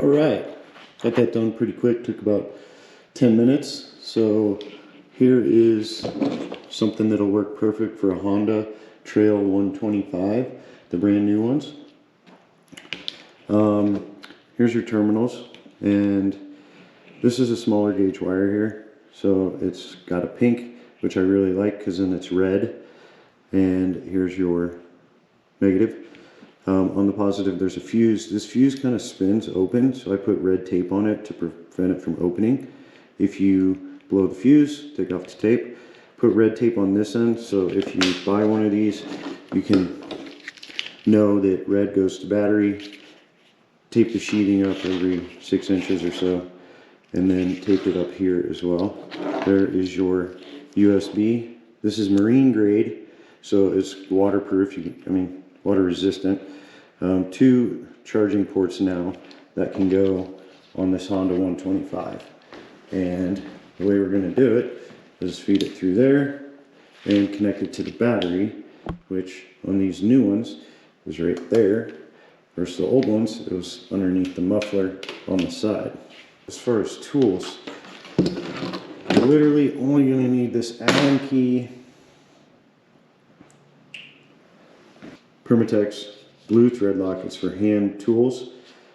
All right, got that done pretty quick, took about 10 minutes. So here is something that'll work perfect for a Honda Trail125, the brand new ones. Here's your terminals, and this is a smaller gauge wire here. So it's got a pink, which I really like because then it's red. And here's your negative. On the positive, there's a fuse. This fuse kind of spins open, so I put red tape on it to prevent it from opening. If you blow the fuse, take off the tape, put red tape on this end, so if you buy one of these, you can know that red goes to battery. Tape the sheeting up every 6 inches or so, and then tape it up here as well. There is your USB. This is marine grade, so it's waterproof, water resistant. 2 charging ports now that can go on this Honda 125. And the way we're going to do it is feed it through there and connect it to the battery, which on these new ones is right there, versus the old ones, it was underneath the muffler on the side. As far as tools, you're literally only going to need this Allen key, Permatex blue thread lock. It's for hand tools,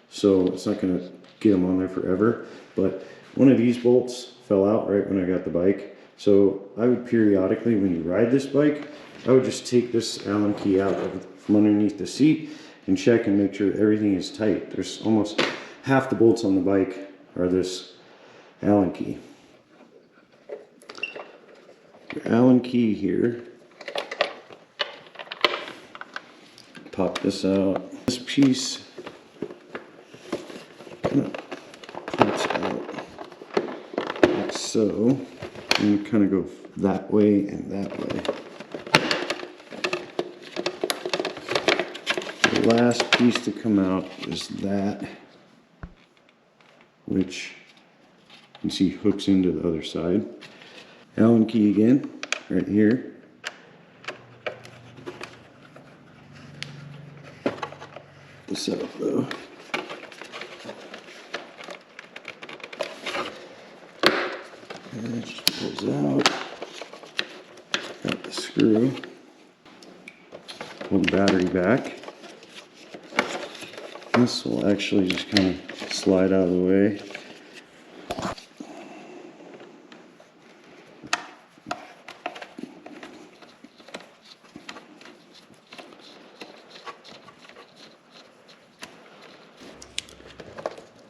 so it's not going to get them on there forever. But one of these bolts fell out right when I got the bike, so I would periodically, when you ride this bike, I would just take this Allen key out from underneath the seat and check and make sure everything is tight. There's almost half the bolts on the bike are this Allen key. Your Allen key here. Pop this out. This piece kind of pops out like so, and you kind of go that way and that way. The last piece to come out is that, which you can see hooks into the other side. Allen key again, right here. The setup though. And it just pulls out. Got the screw. Pull the battery back. This will actually just kind of slide out of the way.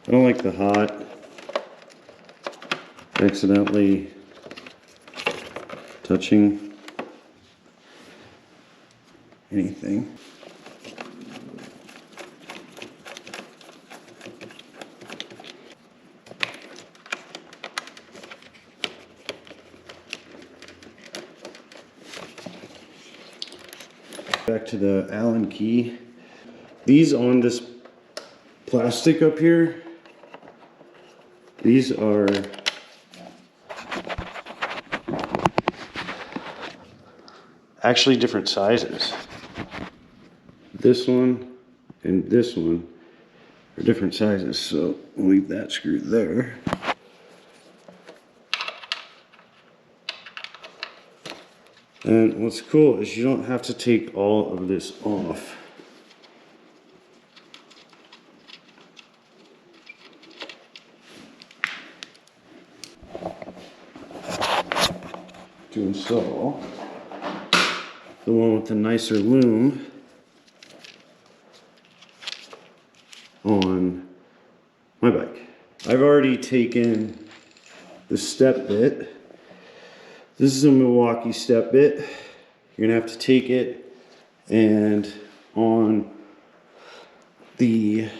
I don't like the hot accidentally touching anything. Back to the Allen key. These on this plastic up here, these are actually different sizes. This one and this one are different sizes, so we'll leave that screwed there. And what's cool is you don't have to take all of this off. To install the one with the nicer loom on my bike. I've already taken the step bit. This is a Milwaukee step bit. You're gonna have to take it, and on the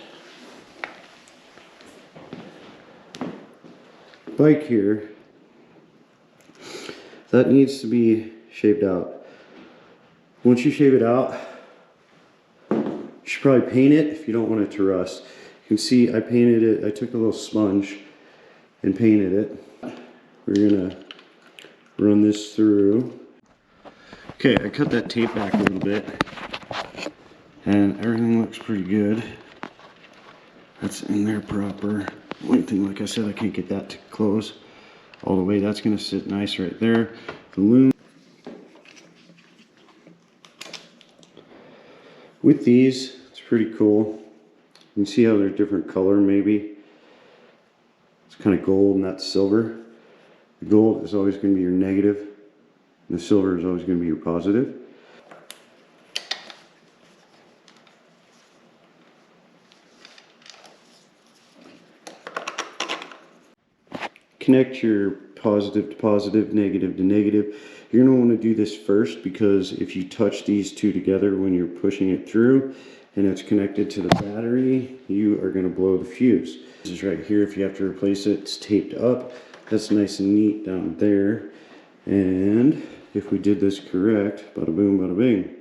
bike here, that needs to be shaped out. Once you shape it out, you should probably paint it if you don't want it to rust. You can see I painted it, I took a little sponge and painted it. We're gonna run this through. Okay, I cut that tape back a little bit and everything looks pretty good. That's in there proper. One thing, like I said, I can't get that to close all the way. That's going to sit nice right there. The loom. With these, it's pretty cool. You can see how they're different color maybe. It's kind of gold and that's silver. The gold is always going to be your negative, and the silver is always going to be your positive. Connect your positive to positive, negative to negative. You're going to want to do this first, because if you touch these two together when you're pushing it through and it's connected to the battery, you are going to blow the fuse. This is right here. If you have to replace it, it's taped up. That's nice and neat down there. And if we did this correct, bada boom, bada bing,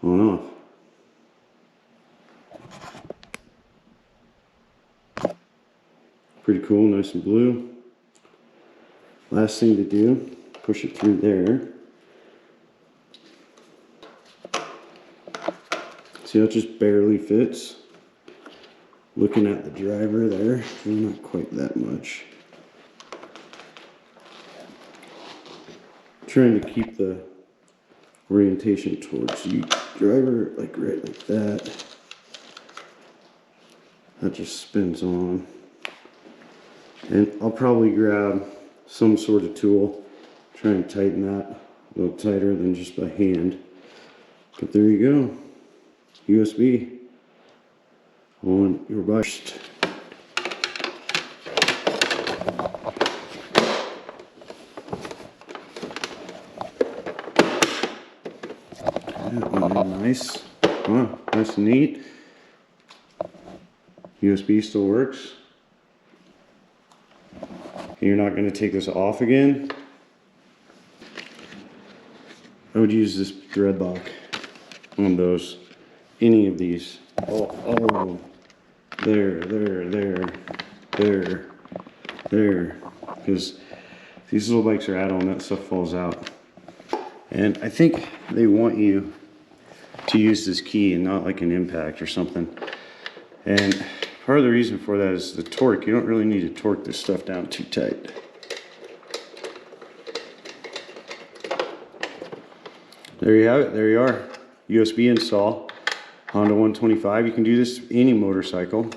on off. Pretty cool, nice and blue. Last thing to do, push it through there. See how it just barely fits? Looking at the driver there, not quite that much. Trying to keep the orientation towards you, driver, like right like that. That just spins on. And I'll probably grab some sort of tool, try and tighten that a little tighter than just by hand. But there you go, USB on your bike. Nice, wow, nice and neat. USB still works. You're not going to take this off again. I would use this thread lock on those, any of these. Oh, there, because these little bikes are add-on, that stuff falls out. And I think they want you to use this key and not like an impact or something. And part of the reason for that is the torque. You don't really need to torque this stuff down too tight. There you have it. There you are. USB install. Honda 125. You can do this with any motorcycle.